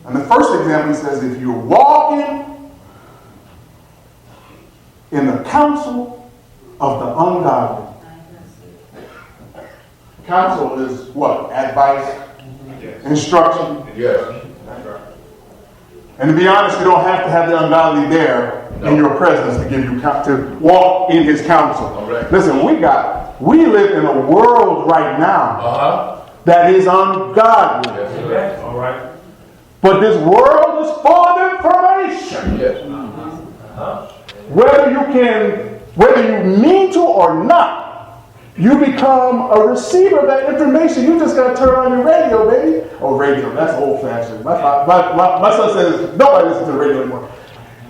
And the first example, he says, if you're walking in the counsel of the ungodly. Counsel is what? Advice, instruction. Yes. And to be honest, you don't have to have the ungodly there in your presence to give you to walk in his counsel. Right. Listen, we live in a world right now that is ungodly. Yes, all right. But this world is full of information. Yes. Whether you mean to or not, you become a receiver of that information. You just got to turn on your radio, baby. Oh, radio, that's old-fashioned. My son says nobody listens to the radio anymore.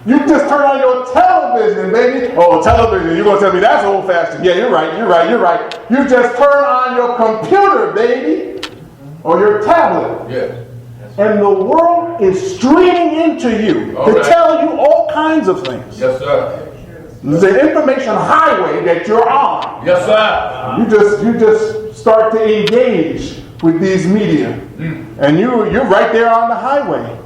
You just turn on your television, baby. Oh, television, you're going to tell me that's old-fashioned. Yeah, you're right. You just turn on your computer, baby, or your tablet. Yes. And the world is streaming into you to tell you all kinds of things. Yes, sir. The information highway that you're on. Yes, sir. You just start to engage with these media. And you're right there on the highway.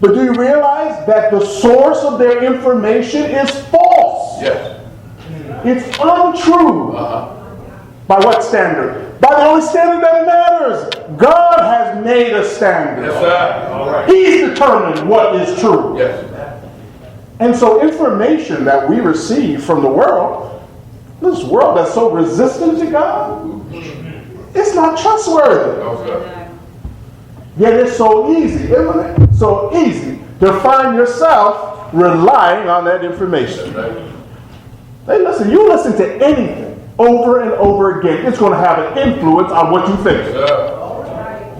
But do you realize that the source of their information is false? Yes. It's untrue. By what standard? By the only standard that matters. God has made a standard. Yes, sir. All right. He's determined what is true. Yes. And so information that we receive from the world, this world that's so resistant to God, it's not trustworthy. No, sir. Yet it's so easy, isn't it? So easy to find yourself relying on that information. Hey, listen, you listen to anything over and over again, it's going to have an influence on what you think. Yes, sir.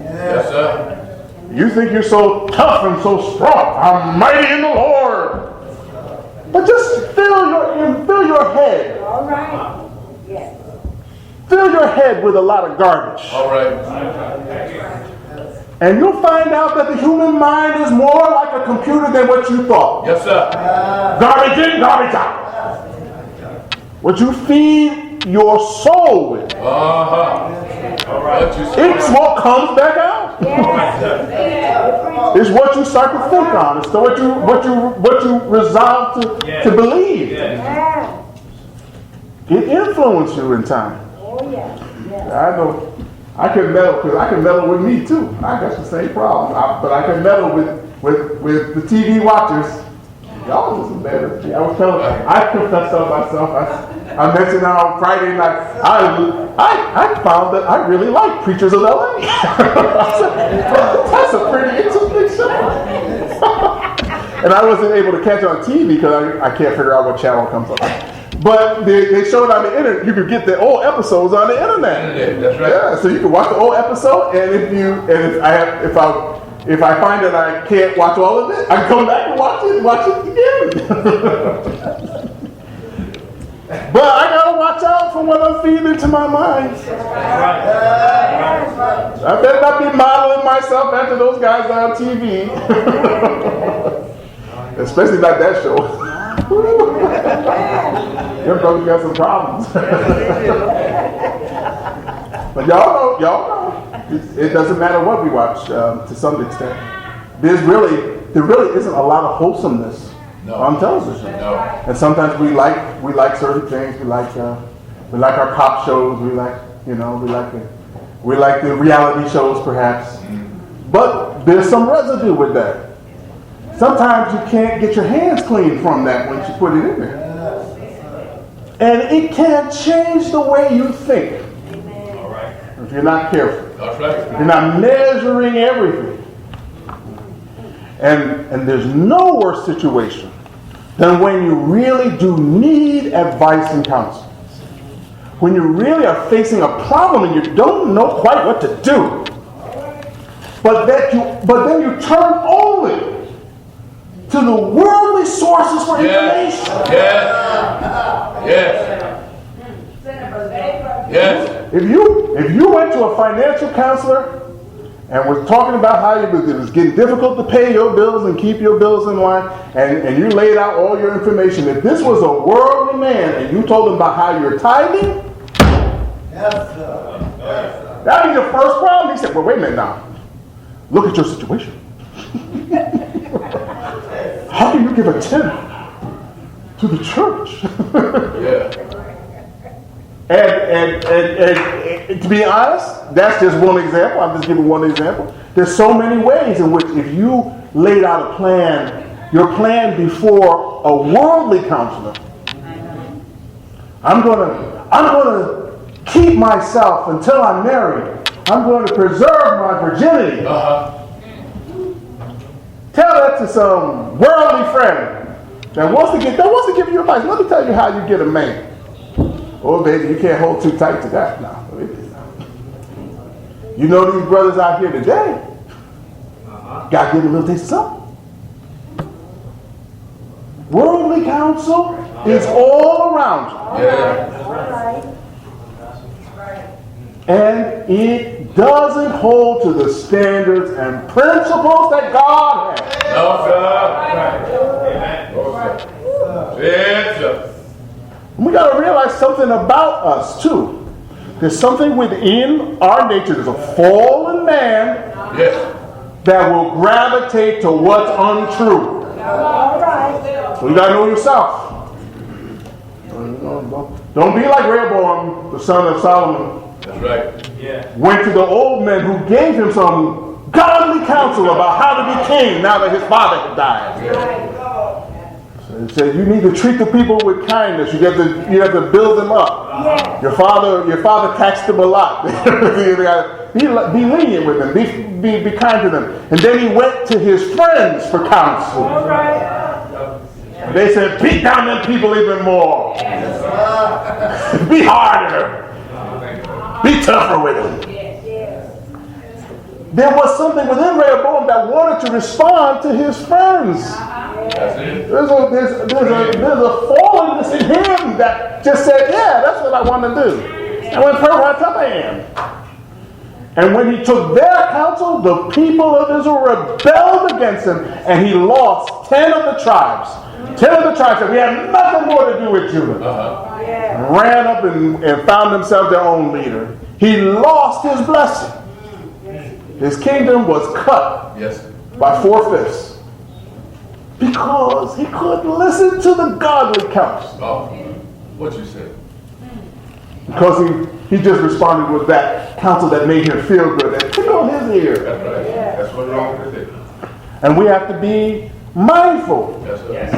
Yes, sir. You think you're so tough and so strong. I'm mighty in the Lord. But just fill your head. All right. Yes. Fill your head with a lot of garbage. All right. And you'll find out that the human mind is more like a computer than what you thought. Yes, sir. Garbage in, garbage out. What you feed your soul with, All right. it's what comes back out. It's what you start to think on. It's what you resolve to believe. It influences you in time. Oh, yeah. I know. I can meddle because I can meddle with me too. I got the same problem, but I can meddle with the TV watchers. Y'all listen better. I confessed to myself. I mentioned on Friday night. I found that I really like Preachers of LA. That's a pretty interesting show. And I wasn't able to catch it on TV because I can't figure out what channel it comes on. But they showed on the internet. You could get the old episodes on the internet. That's right. Yeah, so you can watch the old episode, and if I find that I can't watch all of it, I can come back and watch it again. But I gotta watch out for what I'm feeding into my mind. I better not be modeling myself after those guys on TV, especially not that show. Your brother's got some problems. But y'all know, it doesn't matter what we watch to some extent. There really isn't a lot of wholesomeness on television. No. And sometimes we like certain things. We like our cop shows. We like the reality shows perhaps. But there's some residue with that. Sometimes you can't get your hands clean from that once you put it in there. And it can change the way you think. All right. If you're not careful. That's right. If you're not measuring everything. And there's no worse situation than when you really do need advice and counsel. When you really are facing a problem and you don't know quite what to do. But then you turn only to the worldly sources for information. Yes. If you went to a financial counselor and was talking about how it was getting difficult to pay your bills and keep your bills in line, and you laid out all your information, if this was a worldly man and you told him about how you're tithing, that'd be the first problem. He said, well, wait a minute now. Look at your situation. How can you give a tenth to the church? Yeah. And to be honest, that's just one example. I'm just giving one example. There's so many ways in which if you laid out a plan, your plan before a worldly counselor, I'm gonna keep myself until I'm married. I'm going to preserve my virginity. Tell that to some worldly friend that wants to give you advice. Let me tell you how you get a man. Oh, baby, you can't hold too tight to that now. You know these brothers out here today. Got to give a little taste of something. Worldly counsel is all around you. Yeah. And it doesn't hold to the standards and principles that God has. No, sir. Yes, sir. We got to realize something about us, too. There's something within our nature. There's a fallen man Yes. that will gravitate to what's untrue. So you got to know yourself. Don't be like Rehoboam, the son of Solomon. That's right. Yeah. Went to the old men who gave him some godly counsel about how to be king now that his father had died. So he said, you need to treat the people with kindness. You have to build them up. Your father taxed them a lot. Be lenient with them. Be kind to them. And then he went to his friends for counsel. They said, beat down them people even more. Be harder. Be tougher with them. There was something within Rehoboam that wanted to respond to his friends. There's a fallenness in him that just said, yeah, that's what I want to do. And when right up I am. And when he took their counsel, the people of Israel rebelled against him, and he lost 10 of the tribes. 10 of the tribes said, we have nothing more to do with Judah. Ran up and found themselves their own leader. He lost his blessing. His kingdom was cut by 4/5 because he couldn't listen to the godly counsel. Oh, what you say? Because he just responded with that counsel that made him feel good, that tickled his ear. That's right. That's what's wrong with it. And we have to be mindful Yes.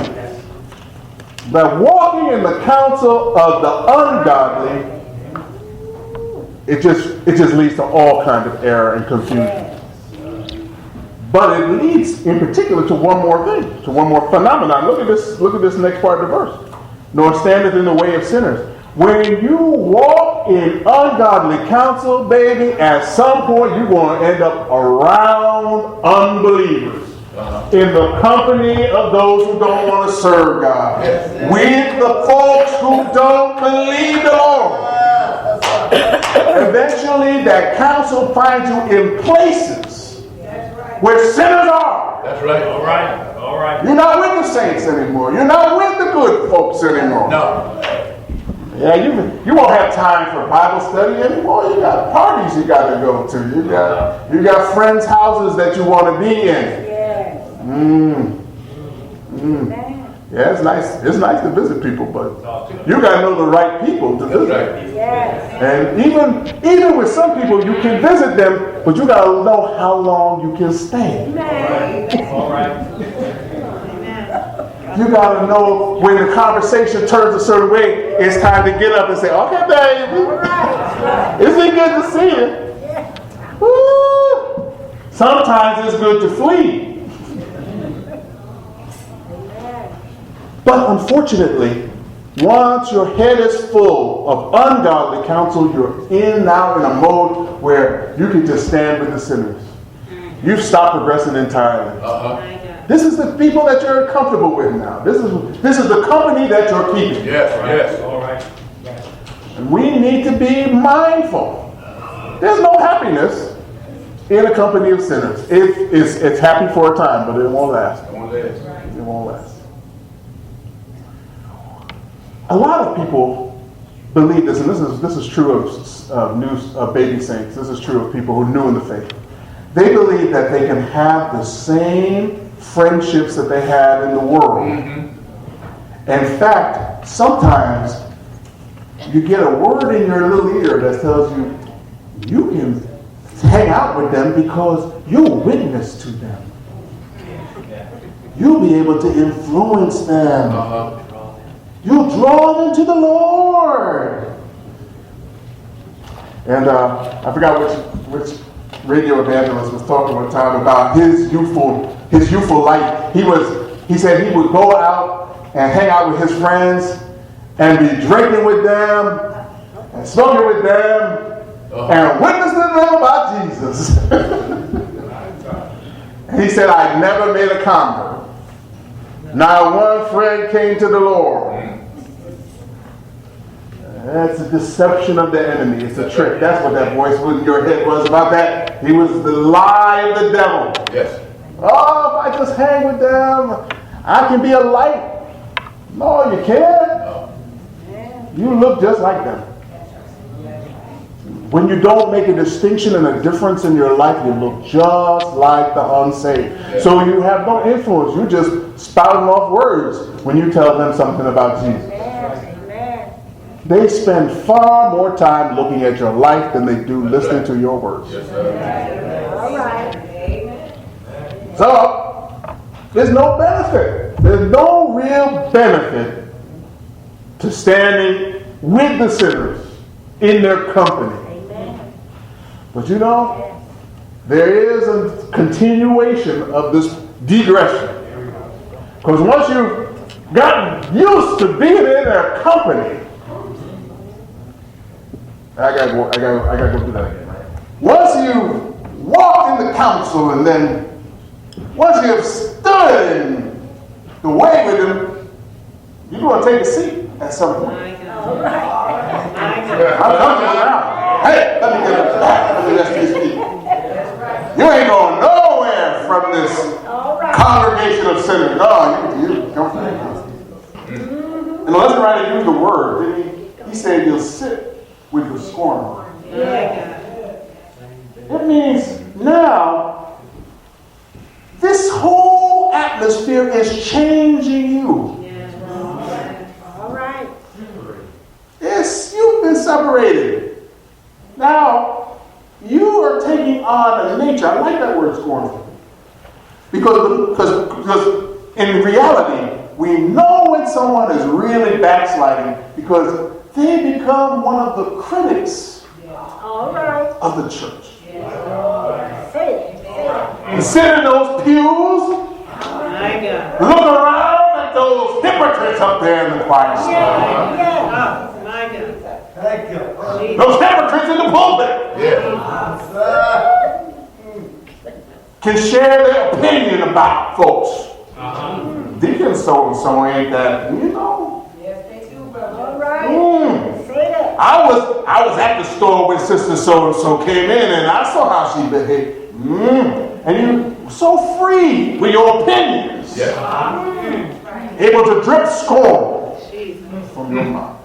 that walking in the counsel of the ungodly, it just leads to all kinds of error and confusion. But it leads in particular to one more thing, to one more phenomenon. Look at this next part of the verse. Nor standeth in the way of sinners. When you walk in ungodly counsel, baby, at some point you're going to end up around unbelievers. In the company of those who don't want to serve God. With the folks who don't believe the Lord. Eventually that counsel finds you in places where sinners are. That's right. All right. You're not with the saints anymore. You're not with the good folks anymore. No. Yeah, you won't have time for Bible study anymore. You got parties you got to go to. You got friends' houses that you want to be in. Yeah, it's nice. It's nice to visit people, but you got to know the right people to visit. Right. And even with some people, you can visit them, but you got to know how long you can stay. All right. You got to know when the conversation turns a certain way, it's time to get up and say, okay, baby, isn't it good to see you? Woo. Sometimes it's good to flee. But unfortunately, once your head is full of ungodly counsel, you're now in a mode where you can just stand with the sinners. You've stopped progressing entirely. This is the people that you're comfortable with now. This is the company that you're keeping. Yes. All right. And we need to be mindful. There's no happiness in a company of sinners. It's happy for a time, but it won't last. It won't last. A lot of people believe this, and this is true of new baby saints. This is true of people who are new in the faith. They believe that they can have the same friendships that they had in the world. In fact, sometimes you get a word in your little ear that tells you you can hang out with them because you'll witness to them. You'll be able to influence them. You'll draw them to the Lord. And I forgot which radio evangelist was talking one time about his youthful life. He said he would go out and hang out with his friends and be drinking with them and smoking with them and witnessing to them about Jesus. And he said, I never made a convert. Not one friend came to the Lord. That's a deception of the enemy. It's a trick. That's what that voice in your head was about that. He was the lie of the devil. Yes. Oh, if I just hang with them, I can be a light. No, you can't. You look just like them. When you don't make a distinction and a difference in your life, you look just like the unsaved. So you have no influence. You're just spouting off words when you tell them something about Jesus. They spend far more time looking at your life than they do listening to your words. All right. So, there's no benefit. There's no real benefit to standing with the sinners in their company. But you know, there is a continuation of this digression. Because once you've gotten used to being in their company, I gotta go do that again. Once you walked in the council and then once you have stood in the way with them, you're going to take a seat at some point. All right. I'm comfortable now. Hey, let me get up. Let me rest these feet. You ain't going nowhere from this congregation of sinners. No, you come from here. And the lesson writer used the word, didn't he? He said you'll sit with the scorner. It means now this whole atmosphere is changing you. All right. Yes, you've been separated. Now, you are taking on a nature. I like that word scornful. Because in reality, we know when someone is really backsliding because they become one of the critics All right. of the church. Say it. You sit in those pews, look around at those hypocrites up there in the choir. Those hypocrites in the pulpit can share their opinion about folks. Deacon so-and-so ain't that, you know. Yes, they do, brother. All right. Say that. I was at the store when Sister so-and-so came in and I saw how she behaved. And you're so free with your opinions. Able to drip scorn from your mouth.